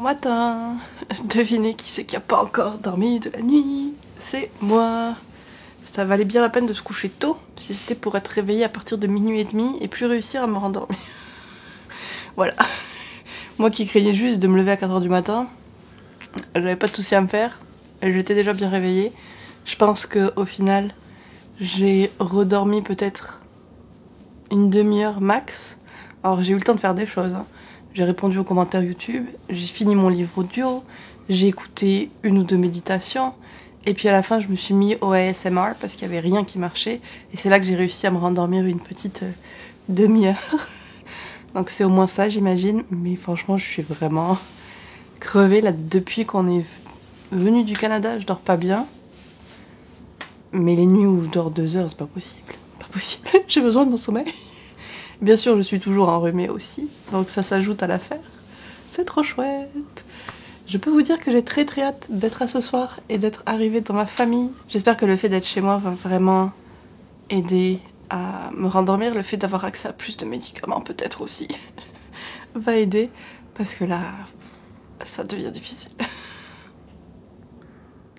matin. Devinez qui c'est qui a pas encore dormi de la nuit? C'est moi. Ça valait bien la peine de se coucher tôt si c'était pour être réveillée à partir de minuit et demi et plus réussir à me rendormir. Voilà. Moi qui craignais juste de me lever à 4h du matin, j'avais pas de soucis à me faire. J'étais déjà bien réveillée. Je pense qu'au final, j'ai redormi peut-être une demi-heure max. Alors j'ai eu le temps de faire des choses. J'ai répondu aux commentaires YouTube, j'ai fini mon livre audio, j'ai écouté une ou deux méditations. Et puis à la fin, je me suis mis au ASMR parce qu'il n'y avait rien qui marchait. Et c'est là que j'ai réussi à me rendormir une petite demi-heure. Donc c'est au moins ça, j'imagine. Mais franchement, je suis vraiment crevée là depuis qu'on est venu du Canada. Je dors pas bien. Mais les nuits où je dors 2 heures, c'est pas possible. Pas possible. J'ai besoin de mon sommeil. Bien sûr, je suis toujours enrhumée aussi. Donc ça s'ajoute à l'affaire. C'est trop chouette. Je peux vous dire que j'ai très très hâte d'être à ce soir et d'être arrivée dans ma famille. J'espère que le fait d'être chez moi va vraiment aider à me rendormir. Le fait d'avoir accès à plus de médicaments peut-être aussi va aider. Parce que là, ça devient difficile.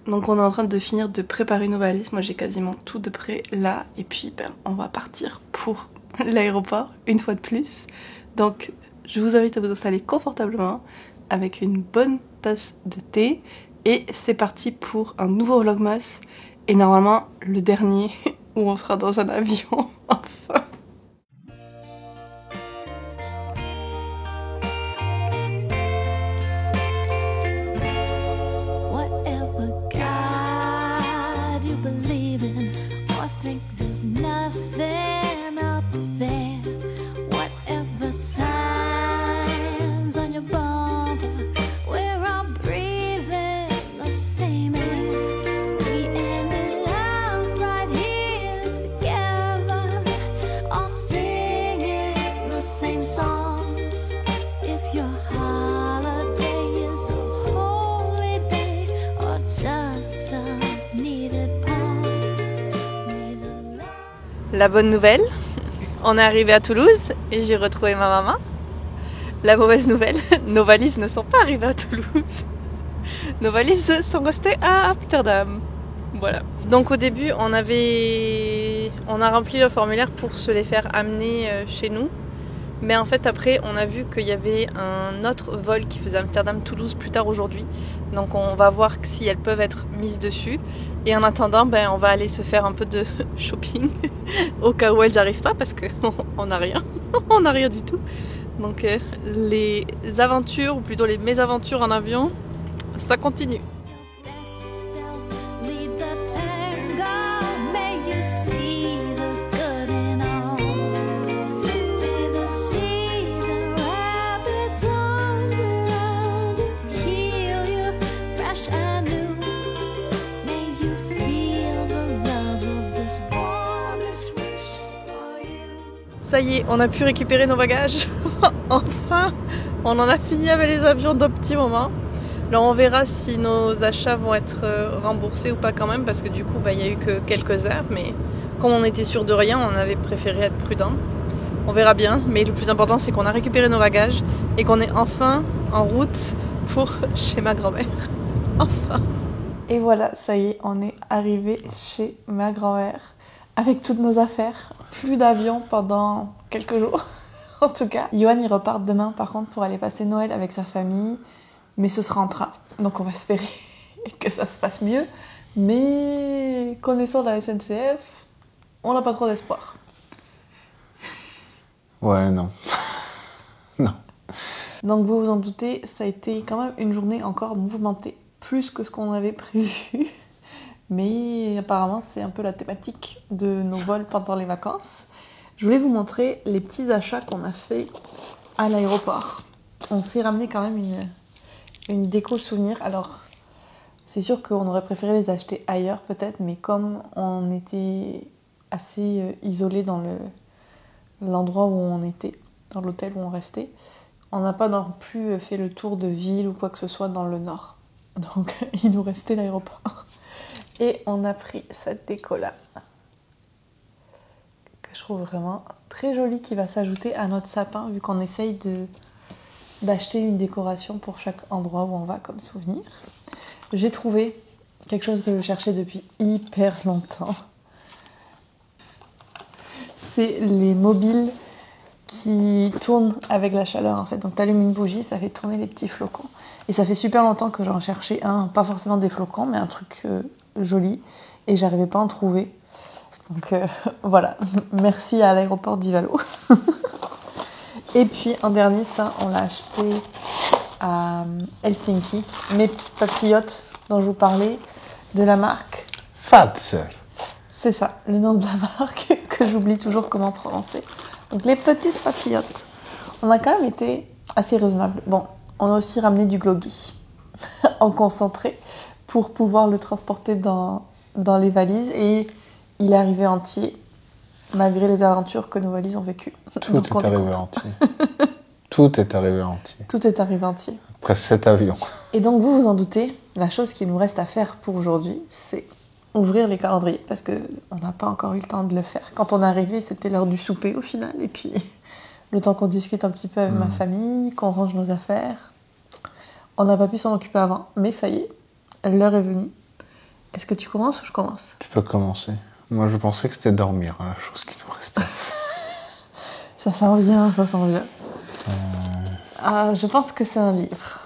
Donc on est en train de finir de préparer nos valises. Moi j'ai quasiment tout de près là. Et puis on va partir pour l'aéroport une fois de plus. Donc je vous invite à vous installer confortablement avec une bonne tasse de thé. Et c'est parti pour un nouveau vlogmas. Et normalement le dernier où on sera dans un avion. Enfin. La bonne nouvelle, on est arrivé à Toulouse et j'ai retrouvé ma maman. La mauvaise nouvelle, nos valises ne sont pas arrivées à Toulouse. Nos valises sont restées à Amsterdam. Voilà. Donc au début, on a rempli le formulaire pour se les faire amener chez nous. Mais en fait après on a vu qu'il y avait un autre vol qui faisait Amsterdam-Toulouse plus tard aujourd'hui. Donc on va voir si elles peuvent être mises dessus. Et en attendant on va aller se faire un peu de shopping au cas où elles n'arrivent pas parce qu'on n'a rien. On n'a rien du tout. Donc les aventures ou plutôt les mésaventures en avion, ça continue. Ça y est, on a pu récupérer nos bagages. Enfin, on en a fini avec les avions d'un petit moment. Alors on verra si nos achats vont être remboursés ou pas quand même, parce que du coup, il y a eu que quelques heures. Mais comme on était sûr de rien, on avait préféré être prudent. On verra bien, mais le plus important, c'est qu'on a récupéré nos bagages et qu'on est enfin en route pour chez ma grand-mère. Enfin. Et voilà, ça y est, on est arrivé chez ma grand-mère avec toutes nos affaires. Plus d'avion pendant quelques jours, en tout cas. Johan, il repart demain, par contre, pour aller passer Noël avec sa famille. Mais ce sera en train, donc on va espérer que ça se passe mieux. Mais connaissant la SNCF, on n'a pas trop d'espoir. Ouais, non. Non. Donc vous vous en doutez, ça a été quand même une journée encore mouvementée. Plus que ce qu'on avait prévu. Mais apparemment, c'est un peu la thématique de nos vols pendant les vacances. Je voulais vous montrer les petits achats qu'on a fait à l'aéroport. On s'est ramené quand même une déco souvenir. Alors, c'est sûr qu'on aurait préféré les acheter ailleurs peut-être, mais comme on était assez isolé dans l'endroit où on était, dans l'hôtel où on restait, on n'a pas non plus fait le tour de ville ou quoi que ce soit dans le nord. Donc, il nous restait l'aéroport. Et on a pris cette déco-là, que je trouve vraiment très jolie, qui va s'ajouter à notre sapin, vu qu'on essaye d'acheter une décoration pour chaque endroit où on va comme souvenir. J'ai trouvé quelque chose que je cherchais depuis hyper longtemps. C'est les mobiles qui tournent avec la chaleur en fait. Donc tu allumes une bougie, ça fait tourner les petits flocons. Et ça fait super longtemps que j'en cherchais un, pas forcément des flocons, mais un truc joli. Et j'arrivais pas à en trouver. Donc voilà, merci à l'aéroport d'Ivalo. Et puis en dernier, ça, on l'a acheté à Helsinki. Mes petites papillotes dont je vous parlais, de la marque. Fazer. C'est ça, le nom de la marque que j'oublie toujours comment prononcer. Donc les petites papillotes. On a quand même été assez raisonnable. Bon, on a aussi ramené du gloggy en concentré pour pouvoir le transporter dans les valises. Et il est arrivé entier, malgré les aventures que nos valises ont vécues. Tout est arrivé entier. Tout est arrivé entier. Tout est arrivé entier. Après 7 avions. Et donc vous en doutez, la chose qu'il nous reste à faire pour aujourd'hui, c'est ouvrir les calendriers, parce qu'on n'a pas encore eu le temps de le faire. Quand on est arrivé, c'était l'heure du souper au final, et puis le temps qu'on discute un petit peu avec ma famille, qu'on range nos affaires. On n'a pas pu s'en occuper avant, mais ça y est, l'heure est venue. Est-ce que tu commences ou je commence ? Tu peux commencer. Moi, je pensais que c'était dormir, hein, la chose qui nous restait. Ça s'en vient, ça s'en vient. Je pense que c'est un livre.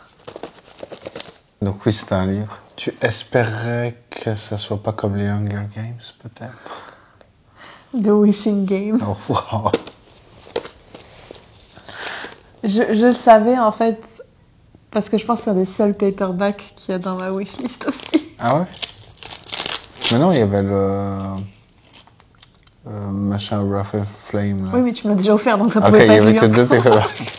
Donc oui, c'est un livre. Tu espérais que ça soit pas comme les Hunger Games, peut-être? The Wishing Game. Oh, wow. Je le savais en fait, parce que je pense que c'est un des seuls paperbacks qu'il y a dans ma wishlist aussi. Ah ouais? Mais non, il y avait le machin Rough and Flame. Là. Oui, mais tu me l'as déjà offert, donc ça Ok, pouvait pas il y être avait lui. que 2 paperbacks.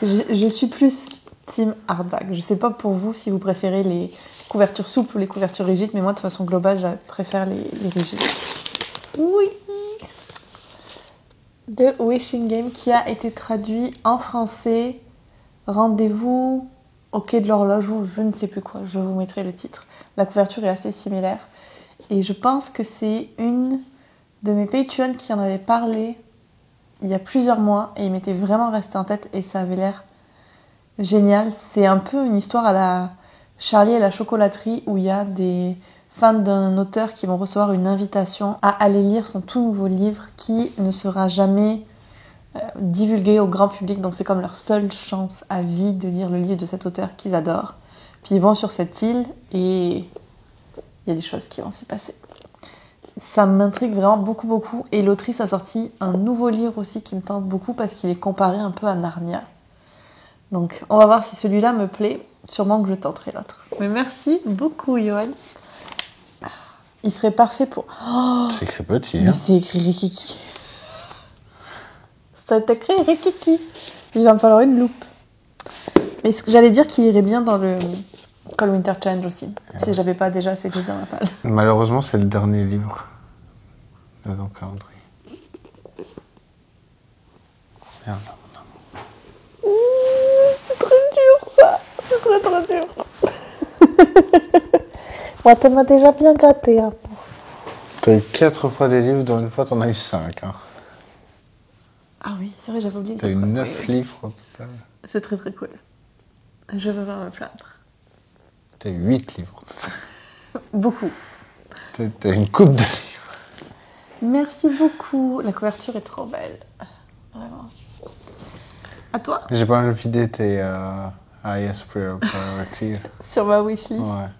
Je suis plus team hardback. Je sais pas pour vous si vous préférez les couvertures souples ou les couvertures rigides, mais moi de façon globale, je préfère les rigides. Oui. The Wishing Game qui a été traduit en français. Rendez-vous au quai de l'horloge ou je ne sais plus quoi. Je vous mettrai le titre. La couverture est assez similaire. Et je pense que c'est une de mes Patreons qui en avait parlé il y a plusieurs mois et il m'était vraiment resté en tête et ça avait l'air génial. C'est un peu une histoire à la Charlie et la chocolaterie où il y a des fans d'un auteur qui vont recevoir une invitation à aller lire son tout nouveau livre qui ne sera jamais divulgué au grand public. Donc c'est comme leur seule chance à vie de lire le livre de cet auteur qu'ils adorent. Puis ils vont sur cette île et il y a des choses qui vont s'y passer. Ça m'intrigue vraiment beaucoup, beaucoup. Et l'autrice a sorti un nouveau livre aussi qui me tente beaucoup parce qu'il est comparé un peu à Narnia. Donc, on va voir si celui-là me plaît. Sûrement que je tenterai l'autre. Mais merci beaucoup, Johan. Il serait parfait pour... Oh, C'est écrit petit, mais hein. c'est écrit Rikiki. Ça est écrit Rikiki. Il va me falloir une loupe. Mais ce que j'allais dire qu'il irait bien dans le Cold Winter Challenge aussi. Si j'avais pas déjà assez livres dans ma palle. Malheureusement, c'est le dernier livre de ton calendrier. Merde. C'est très dur ça. C'est très très dur. Moi, tu m'as déjà bien gâté. Hein. T'as eu 4 fois des livres, dont une fois t'en as eu 5. Hein. Ah oui, c'est vrai, j'avais oublié. T'as eu 9 livres au total. C'est très très cool. Je veux pas me plaindre. T'as eu 8 livres au total. Beaucoup. T'as une coupe de livres. Merci beaucoup. La couverture est trop belle. Vraiment. À toi ? J'ai pas envie de vider tes highest priority. Sur ma wishlist. Ouais.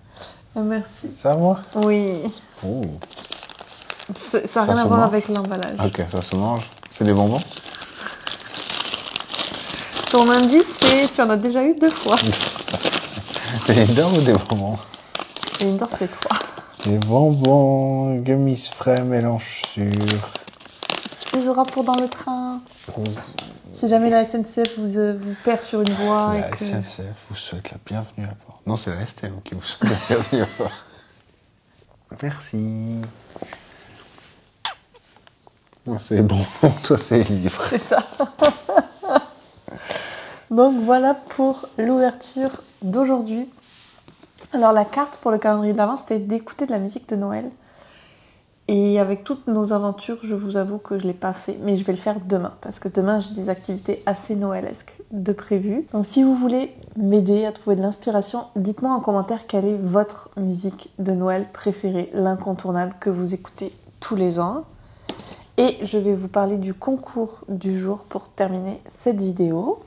Merci. C'est à moi? Oui. Oh. Ça n'a Ça rien à se voir mange avec l'emballage. Ok, ça se mange. C'est des bonbons? Ton indice, c'est tu en as déjà eu 2 fois. Des dents ou des bonbons? Et une danse, c'est 3. Des bonbons, gummies frais, mélange sûr. Tu les auras pour dans le train. Si jamais la SNCF vous perd sur une voie. La et que... SNCF vous souhaite la bienvenue à bord. Non, c'est la STM qui vous souhaite la bienvenue à bord. Merci. Moi, c'est bon. Toi, c'est livre. C'est ça. Donc voilà pour l'ouverture d'aujourd'hui. Alors la carte pour le calendrier de l'Avent, c'était d'écouter de la musique de Noël. Et avec toutes nos aventures, je vous avoue que je ne l'ai pas fait, mais je vais le faire demain, parce que demain j'ai des activités assez noëlesques de prévues. Donc si vous voulez m'aider à trouver de l'inspiration, dites-moi en commentaire quelle est votre musique de Noël préférée, l'incontournable que vous écoutez tous les ans. Et je vais vous parler du concours du jour pour terminer cette vidéo.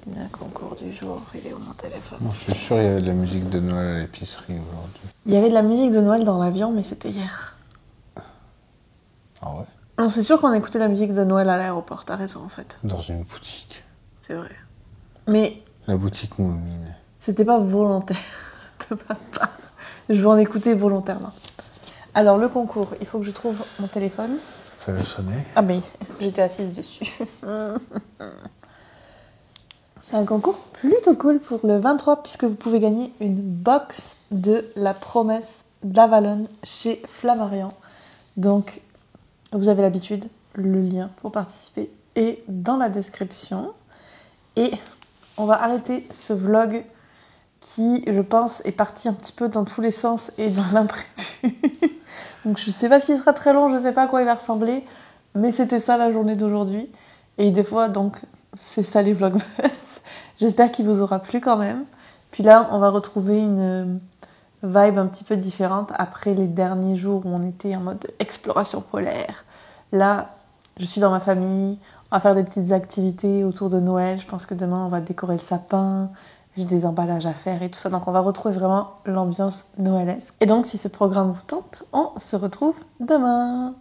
Le concours du jour, il est où mon téléphone? Moi, je suis sûr qu'il y avait de la musique de Noël à l'épicerie aujourd'hui. Il y avait de la musique de Noël dans l'avion, mais c'était hier. Ah ouais? Non, c'est sûr qu'on a écouté la musique de Noël à l'aéroport, t'as raison en fait. Dans une boutique. C'est vrai. Mais La boutique Moumine. c'était pas volontaire de ma part. Je vais en écouter volontairement. Alors le concours, il faut que je trouve mon téléphone. Fais-le sonner. Ah mais j'étais assise dessus. C'est un concours plutôt cool pour le 23 puisque vous pouvez gagner une box de La Promesse d'Avalon chez Flammarion. Donc vous avez l'habitude, le lien pour participer est dans la description. Et on va arrêter ce vlog qui, je pense, est parti un petit peu dans tous les sens et dans l'imprévu. Donc je sais pas s'il sera très long, je sais pas à quoi il va ressembler, mais c'était ça la journée d'aujourd'hui. Et des fois, donc, c'est ça les vlogmas. J'espère qu'il vous aura plu quand même. Puis là, on va retrouver une vibe un petit peu différente après les derniers jours où on était en mode exploration polaire. Là, je suis dans ma famille, on va faire des petites activités autour de Noël. Je pense que demain, on va décorer le sapin. J'ai des emballages à faire et tout ça. Donc, on va retrouver vraiment l'ambiance noëlesque. Et donc, si ce programme vous tente, on se retrouve demain.